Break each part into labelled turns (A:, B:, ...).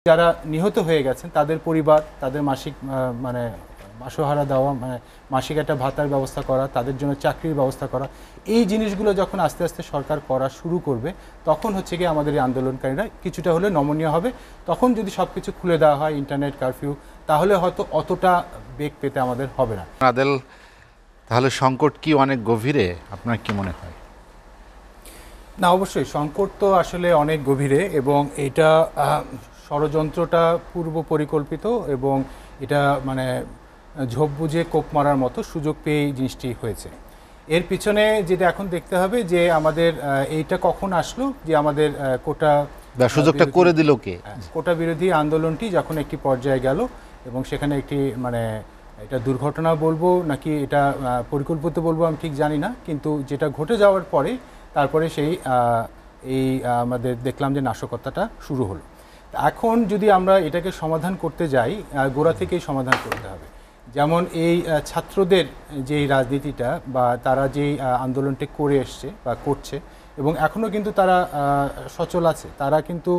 A: যারা নিহত হয়ে গেছেন তাদের পরিবার, তাদের মাসিক মানে মাসোহারা দেওয়া, মানে মাসিক একটা ভাতার ব্যবস্থা করা, তাদের জন্য চাকরির ব্যবস্থা করা, এই জিনিসগুলো যখন আস্তে আস্তে সরকার করা শুরু করবে তখন হচ্ছে গিয়ে আমাদের এই আন্দোলনকারীরা কিছুটা হলে নমনীয় হবে। তখন যদি সব কিছু খুলে দেওয়া হয়, ইন্টারনেট কারফিউ, তাহলে হয়তো অতটা বেগ পেতে আমাদের হবে না।
B: আদেল, তাহলে সংকট কি অনেক গভীরে, আপনার কি মনে হয়?
A: না, অবশ্যই সংকট তো আসলে অনেক গভীরে, এবং এটা ষড়যন্ত্রটা পূর্ব পরিকল্পিত, এবং এটা মানে ঝোপ বুঝে কোপ মারার মতো সুযোগ পেয়ে এই জিনিসটি হয়েছে। এর পিছনে যেটা এখন দেখতে হবে যে আমাদের এইটা কখন আসলো, যে আমাদের কোটা
B: সুযোগটা করে দিল কে?
A: কোটা বিরোধী আন্দোলনটি যখন একটি পর্যায়ে গেল, এবং সেখানে একটি মানে এটা দুর্ঘটনা বলবো নাকি এটা পরিকল্পিত বলবো আমি ঠিক জানি না, কিন্তু যেটা ঘটে যাওয়ার পরে তারপরে সেই আমাদের দেখলাম যে নাশকতাটা শুরু হলো। এখন যদি আমরা এটাকে সমাধান করতে যাই, গোড়া থেকেই সমাধান করতে হবে। যেমন এই ছাত্রদের যেই রাজনীতিটা বা তারা যেই আন্দোলনটি করে এসছে বা করছে, এবং এখনও কিন্তু তারা সচল আছে, তারা কিন্তু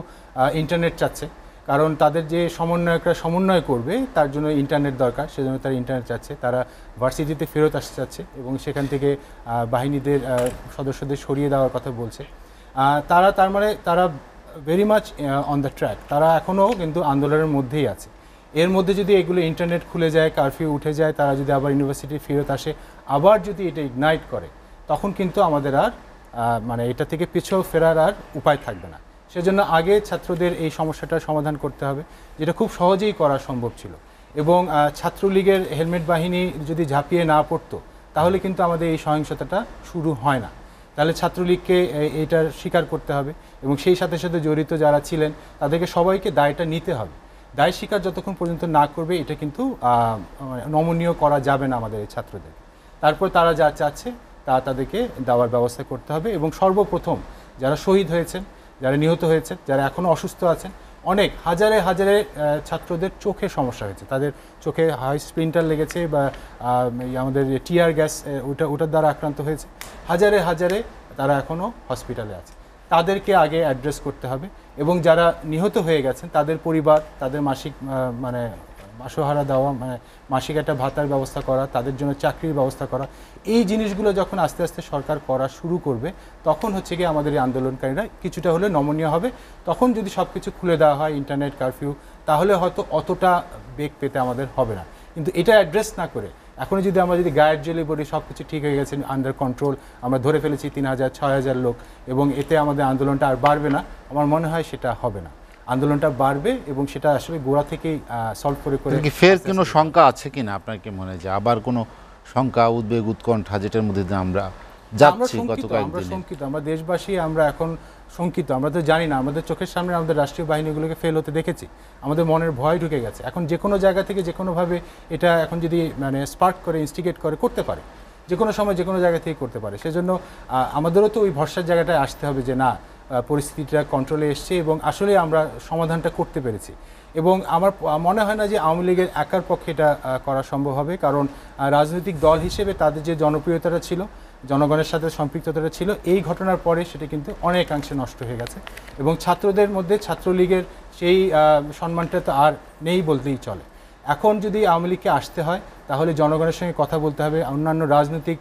A: ইন্টারনেট চাচ্ছে, কারণ তাদের যে সমন্বয়করা সমন্বয় করবে তার জন্য ইন্টারনেট দরকার, সেজন্য তারা ইন্টারনেট চাচ্ছে, তারা ভার্সিটিতে ফেরত আসতে চাচ্ছে, এবং সেখান থেকে বাহিনীদের সদস্যদের সরিয়ে দেওয়ার কথা বলছে। তারা তার মানে তারা very much on the track, তারা এখনও কিন্তু আন্দোলনের মধ্যেই আছে। এর মধ্যে যদি এগুলো ইন্টারনেট খুলে যায়, কারফিউ উঠে যায়, তারা যদি আবার ইউনিভার্সিটি ফেরত আসে, আবার যদি এটা ইগনাইট করে, তখন কিন্তু আমাদের আর মানে এটা থেকে পিছু ফেরার আর উপায় থাকবে না। সেজন্য আগে ছাত্রদের এই সমস্যাটার সমাধান করতে হবে, যেটা খুব সহজেই করা সম্ভব ছিল। এবং ছাত্রলীগের হেলমেট বাহিনী যদি ঝাঁপিয়ে না পড়তো, তাহলে কিন্তু আমাদের এই সহিংসতাটা শুরু হয় না। তাহলে ছাত্রলীগকে এইটার স্বীকার করতে হবে, এবং সেই সাথে সাথে জড়িত যারা ছিলেন তাদেরকে সবাইকে দায়টা নিতে হবে। দায় স্বীকার যতক্ষণ পর্যন্ত না করবে, এটা কিন্তু নমনীয় করা যাবে না আমাদের এই ছাত্রদের। তারপর তারা যা চাচ্ছে তা তাদেরকে দেওয়ার ব্যবস্থা করতে হবে। এবং সর্বপ্রথম যারা শহীদ হয়েছেন, যারা নিহত হয়েছেন, যারা এখনও অসুস্থ আছেন, অনেক হাজারে হাজারে ছাত্রদের চোখে সমস্যা হয়েছে, তাদের চোখে হাই স্প্লিন্টার লেগেছে বা আমাদের টিয়ার গ্যাস ওটার দ্বারা আক্রান্ত হয়েছে, হাজারে হাজারে তারা এখনও হসপিটালে আছে। তাদেরকে আগে অ্যাড্রেস করতে হবে, এবং যারা নিহত হয়ে গেছেন তাদের পরিবার, তাদের মাসিক মানে মাসোহারা দেওয়া, মানে মাসিক একটা ভাতার ব্যবস্থা করা, তাদের জন্য চাকরির ব্যবস্থা করা, এই জিনিসগুলো যখন আস্তে আস্তে সরকার করা শুরু করবে তখন হচ্ছে গিয়ে আমাদের এই আন্দোলনকারীরা কিছুটা হলে নমনীয় হবে। তখন যদি সব কিছু খুলে দেওয়া হয়, ইন্টারনেট কারফিউ, তাহলে হয়তো অতটা বেগ পেতে আমাদের হবে না। কিন্তু এটা অ্যাড্রেস না করে এখনও যদি আমরা যদি গায়ের জেলে বলি সব কিছু ঠিক হয়ে গেছে, আন্ডার কন্ট্রোল, আমরা ধরে ফেলেছি 3000-6000 লোক, এবং এতে আমাদের আন্দোলনটা আর বাড়বে না, আমার মনে হয় সেটা হবে না। আন্দোলনটা বাড়বে, এবং সেটা আসলে গোড়া থেকেই সলভ করে
B: ফের কোনো শঙ্কা আছে কিনা আপনার কি মনে হয়, যে আবার কোনো শঙ্কা, উদ্বেগ, উৎকণ্ঠা যেটার মধ্যে আমরা যাচ্ছি গত কয়েকদিন?
A: শঙ্কিত, আমরা দেশবাসী, আমরা এখন শঙ্কিত। আমরা তো জানি না, আমাদের চোখের সামনে আমাদের রাষ্ট্রীয় বাহিনীগুলোকে ফেল হতে দেখেছি, আমাদের মনের ভয় ঢুকে গেছে। এখন যে কোনো জায়গা থেকে যে কোনোভাবে এটা এখন যদি মানে স্পার্ক করে, ইনস্টিগেট করে, করতে পারে, যে কোনো সময় যে কোনো জায়গা থেকে করতে পারে। সেজন্য আমাদেরও তো ওই ভরসার জায়গাটায় আসতে হবে যে না, পরিস্থিতিটা কন্ট্রোলে এসছে এবং আসলে আমরা সমাধানটা করতে পেরেছি। এবং আমার মনে হয় না যে আওয়ামী লীগের একার পক্ষে এটা করা সম্ভব হবে, কারণ রাজনৈতিক দল হিসেবে তাদের যে জনপ্রিয়তাটা ছিল, জনগণের সাথে সম্পৃক্ততাটা ছিল, এই ঘটনার পরে সেটা কিন্তু অনেকাংশে নষ্ট হয়ে গেছে। এবং ছাত্রদের মধ্যে ছাত্রলীগের সেই সম্মানটা তো আর নেই বলতেই চলে। এখন যদি আওয়ামী লীগকে আসতে হয়, তাহলে জনগণের সঙ্গে কথা বলতে হবে, অন্যান্য রাজনৈতিক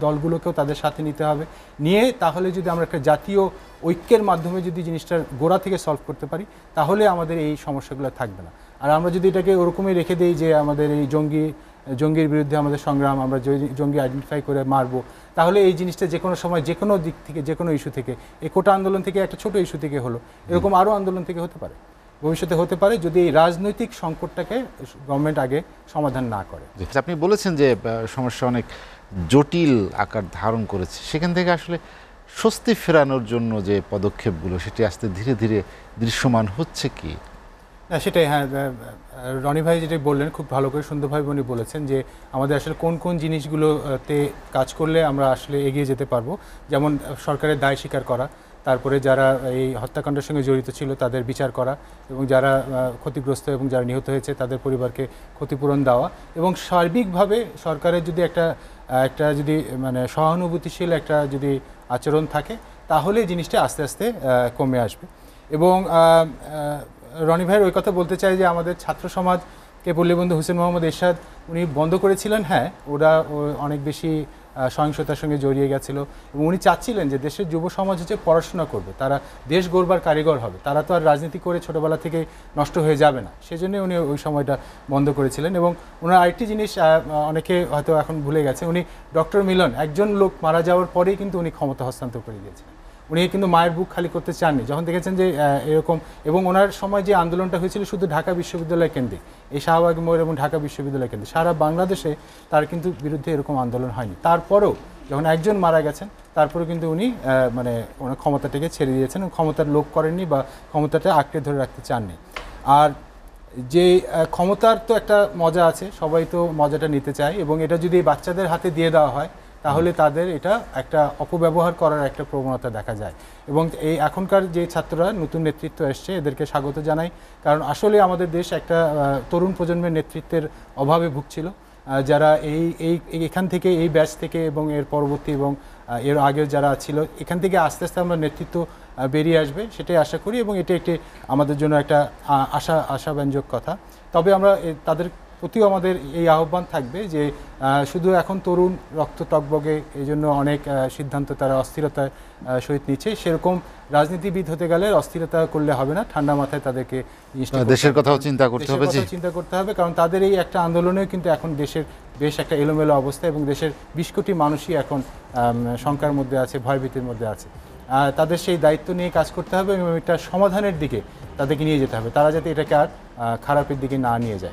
A: দলগুলোকেও তাদের সাথে নিতে হবে, নিয়ে তাহলে যদি আমরা একটা জাতীয় ঐক্যের মাধ্যমে যদি জিনিসটার গোড়া থেকে সলভ করতে পারি, তাহলে আমাদের এই সমস্যাগুলো থাকবে না। আর আমরা যদি এটাকে ওরকমই রেখে দিই যে আমাদের এই জঙ্গির বিরুদ্ধে আমাদের সংগ্রাম, আমরা জঙ্গি আইডেন্টিফাই করে মারবো, তাহলে এই জিনিসটা যে কোনো সময় যে কোনো দিক থেকে, যে কোনো ইস্যু থেকে, এই কোটা আন্দোলন থেকে একটা ছোট ইস্যু থেকে হলো, এরকম আরও আন্দোলন থেকে হতে পারে, ভবিষ্যতে হতে পারে, যদি এই রাজনৈতিক সংকটটাকে গভর্নমেন্ট আগে সমাধান না করে।
B: আপনি বলেছেন যে সমস্যা অনেক জটিল আকার ধারণ করেছে, সেখান থেকে আসলে স্বস্তি ফেরানোর জন্য যে পদক্ষেপগুলো, সেটি আস্তে ধীরে ধীরে দৃশ্যমান হচ্ছে কি?
A: না, সেটাই, হ্যাঁ, রনি ভাই যেটা বললেন খুব ভালো করে, সুন্দরভাবে উনি বলেছেন যে আমাদের আসলে কোন কোন জিনিসগুলোতে কাজ করলে আমরা আসলে এগিয়ে যেতে পারবো। যেমন সরকারের দায় স্বীকার করা, তারপরে যারা এই হত্যাকাণ্ডের সঙ্গে জড়িত ছিল তাদের বিচার করা, এবং যারা ক্ষতিগ্রস্ত এবং যারা নিহত হয়েছে তাদের পরিবারকে ক্ষতিপূরণ দেওয়া, এবং সার্বিকভাবে সরকারের যদি একটা যদি মানে সহানুভূতিশীল একটা যদি আচরণ থাকে, তাহলে জিনিসটা আস্তে আস্তে কমে আসবে। এবং রনি ভাইয়ের ওই কথা বলতে চাই যে আমাদের ছাত্র সমাজকে পল্লীবন্ধু হোসেন মোহাম্মদ এরশাদ উনি বন্ধ করেছিলেন। হ্যাঁ, ওরা অনেক বেশি সহিংসতার সঙ্গে জড়িয়ে গেছিল এবং উনি চাচ্ছিলেন যে দেশের যুব সমাজ হচ্ছে পড়াশোনা করবে, তারা দেশ গড়বার কারিগর হবে, তারা তো আর রাজনীতি করে ছোটোবেলা থেকে নষ্ট হয়ে যাবে না, সেজন্য উনি ওই সময়টা বন্ধ করেছিলেন। এবং ওনার আরেকটি জিনিস অনেকে হয়তো এখন ভুলে গেছে, উনি ডক্টর মিলন একজন লোক মারা যাওয়ার পরেই কিন্তু উনি ক্ষমতা হস্তান্তর করে দিয়েছিলেন। উনি কিন্তু মায়ের বুক খালি করতে চাননি, যখন দেখেছেন যে এরকম, এবং ওনার সময় যে আন্দোলনটা হয়েছিল শুধু ঢাকা বিশ্ববিদ্যালয় কেন্দ্রে, এই শাহবাগ মোড় এবং ঢাকা বিশ্ববিদ্যালয় কেন্দ্রে, সারা বাংলাদেশে তার কিন্তু বিরুদ্ধে এরকম আন্দোলন হয়নি। তারপরেও যখন একজন মারা গেছেন তারপরে কিন্তু উনি মানে ওনার ক্ষমতাটাকে ছেড়ে দিয়েছেন, ক্ষমতার লোভ করেননি বা ক্ষমতাটা আঁকড়ে ধরে রাখতে চাননি। আর যে ক্ষমতার তো একটা মজা আছে, সবাই তো মজাটা নিতে চায়, এবং এটা যদি বাচ্চাদের হাতে দিয়ে দেওয়া হয় তাহলে তাদের এটা একটা অপব্যবহার করার একটা প্রবণতা দেখা যায়। এবং এই এখনকার যে ছাত্ররা নতুন নেতৃত্ব এসছে এদেরকে স্বাগত জানাই, কারণ আসলে আমাদের দেশ একটা তরুণ প্রজন্মের নেতৃত্বের অভাবে ভুগছিল, যারা এখান থেকে, এই ব্যাচ থেকে এবং এর পরবর্তী এবং এর আগেও যারা ছিল, এখান থেকে আস্তে আস্তে আমরা নেতৃত্ব বেরিয়ে আসবে সেটাই আশা করি, এবং এটা একটি আমাদের জন্য একটা আশাব্যঞ্জক কথা। তবে আমরা তাদের প্রতিও আমাদের এই আহ্বান থাকবে যে শুধু এখন তরুণ রক্ত টকবগে, এই জন্য অনেক সিদ্ধান্ত তারা অস্থিরতার সহিত নিচ্ছে, সেরকম রাজনীতিবিদ হতে গেলে অস্থিরতা করলে হবে না, ঠান্ডা মাথায় তাদেরকে
B: দেশের কথাও চিন্তা করতে হবে,
A: চিন্তা করতে হবে, কারণ তাদের এই একটা আন্দোলনেও কিন্তু এখন দেশের বেশ একটা এলোমেলো অবস্থা, এবং দেশের 20 কোটি মানুষই এখন শঙ্কার মধ্যে আছে, ভয়ভীতির মধ্যে আছে। তাদের সেই দায়িত্ব নিয়ে কাজ করতে হবে এবং একটা সমাধানের দিকে তাদেরকে নিয়ে যেতে হবে, তারা যাতে এটাকে আর খারাপের দিকে না নিয়ে যায়।